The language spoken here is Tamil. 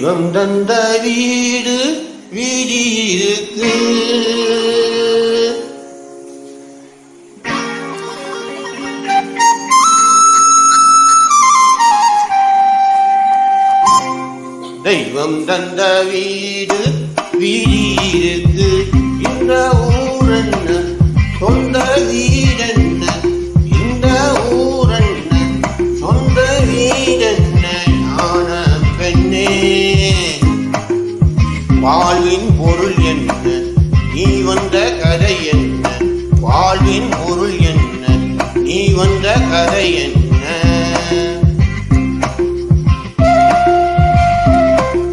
தெய்வம் தந்த வீடு வீதி இருக்கு. தெய்வம் தந்த வீடு வீதி இருக்கு. இந்த ஊர் என்ன சொந்த வீடு